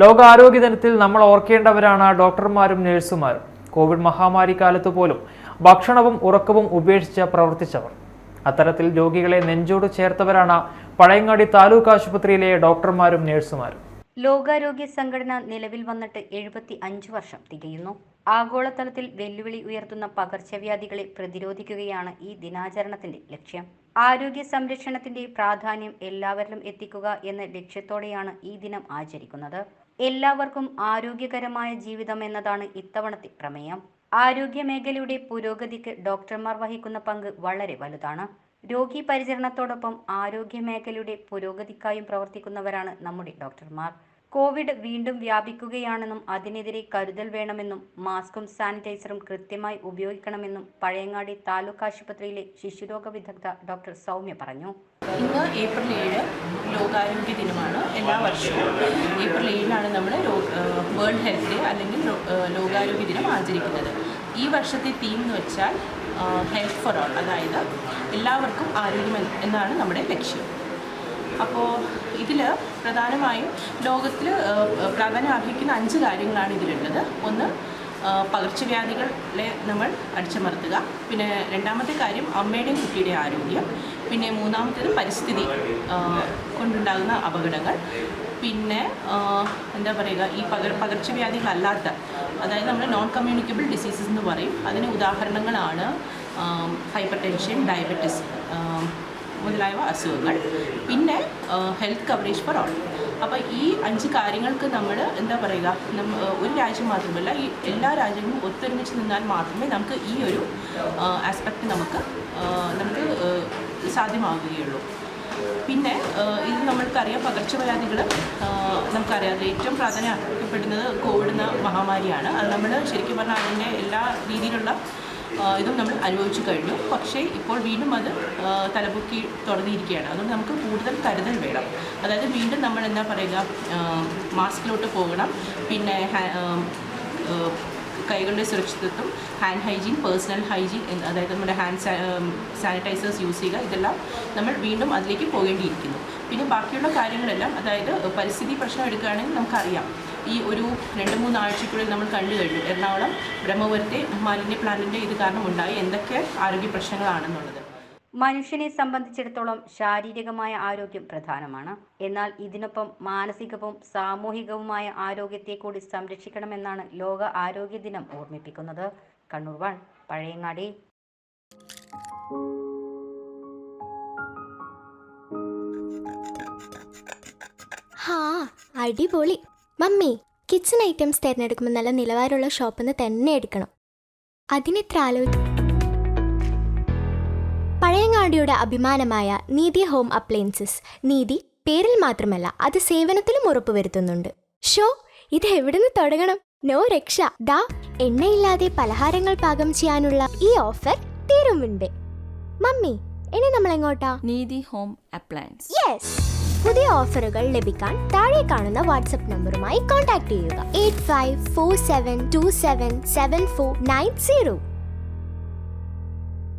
ലോകാരോഗ്യ ദിനത്തിൽ നമ്മൾ ഓർക്കേണ്ടവരാണ് ഡോക്ടർമാരും നഴ്സുമാരും. കോവിഡ് മഹാമാരി കാലത്ത് പോലും ഭക്ഷണവും ഉറക്കവും ഉപേക്ഷിച്ച് പ്രവർത്തിച്ചവർ. അത്തരത്തിൽ രോഗികളെ നെഞ്ചോട് ചേർത്തവരാണ് പഴയങ്ങാടി താലൂക്ക് ആശുപത്രിയിലെ ഡോക്ടർമാരും നഴ്സുമാരും. ലോകാരോഗ്യ സംഘടന നിലവിൽ വന്നിട്ട് 75 വർഷം തികയുന്നു. ആഗോളതലത്തിൽ വെല്ലുവിളി ഉയർത്തുന്ന പകർച്ചവ്യാധികളെ പ്രതിരോധിക്കുകയാണ് ഈ ദിനാചരണത്തിന്റെ ലക്ഷ്യം. ആരോഗ്യ സംരക്ഷണത്തിന്റെ പ്രാധാന്യം എല്ലാവരിലും എത്തിക്കുക എന്ന ലക്ഷ്യത്തോടെയാണ് ഈ ദിനം ആചരിക്കുന്നത്. എല്ലാവർക്കും ആരോഗ്യകരമായ ജീവിതം എന്നതാണ് ഇത്തവണത്തെ പ്രമേയം. ആരോഗ്യ മേഖലയുടെ പുരോഗതിക്ക് ഡോക്ടർമാർ വഹിക്കുന്ന പങ്ക് വളരെ വലുതാണ്. രോഗി പരിചരണത്തോടൊപ്പം ആരോഗ്യ മേഖലയുടെ പുരോഗതിക്കായും പ്രവർത്തിക്കുന്നവരാണ് നമ്മുടെ ഡോക്ടർമാർ. കോവിഡ് വീണ്ടും വ്യാപിക്കുകയാണെന്നും അതിനെതിരെ കരുതൽ വേണമെന്നും മാസ്കും സാനിറ്റൈസറും കൃത്യമായി ഉപയോഗിക്കണമെന്നും പഴയങ്ങാടി താലൂക്ക് ആശുപത്രിയിലെ ശിശുരോഗ വിദഗ്ധ ഡോക്ടർ സൗമ്യ പറഞ്ഞു. ഇന്ന് ഏപ്രിൽ 7 ലോകാരോഗ്യ ദിനമാണ്. എല്ലാ വർഷവും ഏപ്രിൽ 7 നമ്മൾ വേൾഡ് ഹെൽത്ത് ഡേ അല്ലെങ്കിൽ ലോകാരോഗ്യ ദിനം ആചരിക്കുന്നത്. ഈ വർഷത്തെ തീം എന്ന് വെച്ചാൽ ഹെൽത്ത് ഫോർ ഓൾ, അതായത് എല്ലാവർക്കും ആരോഗ്യം എന്നാണ് നമ്മുടെ ലക്ഷ്യം. അപ്പോൾ ഇതിൽ പ്രധാനമായും ലോകത്തിൽ പ്രാധാന്യം അർഹിക്കുന്ന 5 കാര്യങ്ങളാണ് ഇതിലുള്ളത്. ഒന്ന്, പകർച്ചവ്യാധികളെ നമ്മൾ അടിച്ചമർത്തുക. പിന്നെ രണ്ടാമത്തെ കാര്യം അമ്മയുടെയും കുട്ടിയുടെയും ആരോഗ്യം. പിന്നെ മൂന്നാമത്തേത് പരിസ്ഥിതി കൊണ്ടുണ്ടാകുന്ന അപകടങ്ങൾ. പിന്നെ എന്താ പറയുക, ഈ പകർച്ചവ്യാധികളല്ലാത്ത, അതായത് നമ്മൾ നോൺ കമ്മ്യൂണിക്കബിൾ ഡിസീസസ് എന്ന് പറയും. അതിന് ഉദാഹരണങ്ങളാണ് ഹൈപ്പർ ടെൻഷൻ, ഡയബറ്റിസ് മുതലായ അസുഖങ്ങൾ. പിന്നെ ഹെൽത്ത് കവറേജ് ഫോർ ഓൾ. അപ്പോൾ ഈ 5 കാര്യങ്ങൾക്ക് നമ്മൾ എന്താ പറയുക, ഒരു രാജ്യം മാത്രമല്ല, ഈ എല്ലാ രാജ്യങ്ങളും ഒത്തൊരുമിച്ച് നിന്നാൽ മാത്രമേ നമുക്ക് ഈ ഒരു ആസ്പെക്റ്റ് നമുക്ക് സാധ്യമാകുകയുള്ളൂ. പിന്നെ ഇത് നമ്മൾക്കറിയാം, പകർച്ചവ്യാധികൾ നമുക്കറിയാം ഏറ്റവും പ്രാധാന്യം അർഹിക്കപ്പെടുന്നത് കോവിഡ് എന്ന മഹാമാരിയാണ്. അത് നമ്മൾ ശരിക്കും പറഞ്ഞാൽ അതിൻ്റെ എല്ലാ രീതിയിലുള്ള ഇതും നമ്മൾ അനുഭവിച്ചു കഴിഞ്ഞു. പക്ഷേ ഇപ്പോൾ വീണ്ടും അത് തലപൊക്കി തുടങ്ങിയിരിക്കുകയാണ്. അതുകൊണ്ട് നമുക്ക് കൂടുതൽ കരുതൽ വേണം. അതായത് വീണ്ടും നമ്മൾ എന്താ പറയുക, മാസ്കിലോട്ട് പോകണം. പിന്നെ കൈകളുടെ സുരക്ഷിതത്വം, ഹാൻഡ് ഹൈജീൻ, പേഴ്സണൽ ഹൈജീൻ, അതായത് നമ്മുടെ ഹാൻഡ് സാനിറ്റൈസേഴ്സ് യൂസ് ചെയ്യുക, ഇതെല്ലാം നമ്മൾ വീണ്ടും അതിലേക്ക് പോകേണ്ടിയിരിക്കുന്നു. പിന്നെ ബാക്കിയുള്ള കാര്യങ്ങളെല്ലാം, അതായത് പരിസ്ഥിതി പ്രശ്നം എടുക്കുകയാണെങ്കിൽ നമുക്കറിയാം, ഈ ഒരു 2-3 ആഴ്ചയ്ക്കുള്ളിൽ നമ്മൾ കണ്ടു കഴിഞ്ഞു എറണാകുളം ബ്രഹ്മപുരത്തെ മാലിന്യ പ്ലാന്റിൻ്റെ ഇത് കാരണം ഉണ്ടായി എന്തൊക്കെ ആരോഗ്യ പ്രശ്നങ്ങളാണെന്നുള്ളത്. മനുഷ്യനെ സംബന്ധിച്ചിടത്തോളം ശാരീരികമായ ആരോഗ്യം പ്രധാനമാണ്. എന്നാൽ ഇതിനൊപ്പം മാനസികവും സാമൂഹികവുമായ ആരോഗ്യത്തെ കൂടി സംരക്ഷിക്കണമെന്നാണ് ലോക ആരോഗ്യ ദിനം ഓർമ്മിപ്പിക്കുന്നത്. കണ്ണൂർ 1 പഴയങ്ങാടി. അടിപൊളി മമ്മി. കിച്ചൺ ഐറ്റംസ് തിരഞ്ഞെടുക്കുമ്പോൾ നല്ല നിലവാരമുള്ള ഷോപ്പിൽ നിന്ന് തന്നെ എടുക്കണം. അതിനെത്ര പഴയങ്ങാടിയുടെ അഭിമാനമായ നീതി ഹോം അപ്ലയൻസസ്. നീതി പേരിൽ മാത്രമല്ല, അത് സേവനത്തിലും ഉറപ്പുവരുത്തുന്നുണ്ട്. ഇത് എവിടെ നിന്ന് തുടങ്ങണം? നോ രക്ഷ. ദാ എണ്ണയില്ലാതെ പലഹാരങ്ങൾ പാകം ചെയ്യാനുള്ള ഈ ഓഫർ തീരുമുണ്ട്. മമ്മി, ഇനി നമ്മൾ എങ്ങോട്ടാ? നീതി ഹോം അപ്ലയൻസ്. യെസ്. പുതിയ ഓഫറുകൾ ലഭിക്കാൻ താഴെ കാണുന്ന വാട്സ്ആപ്പ് നമ്പറുമായി കോൺടാക്ട് ചെയ്യുക. 8547277490.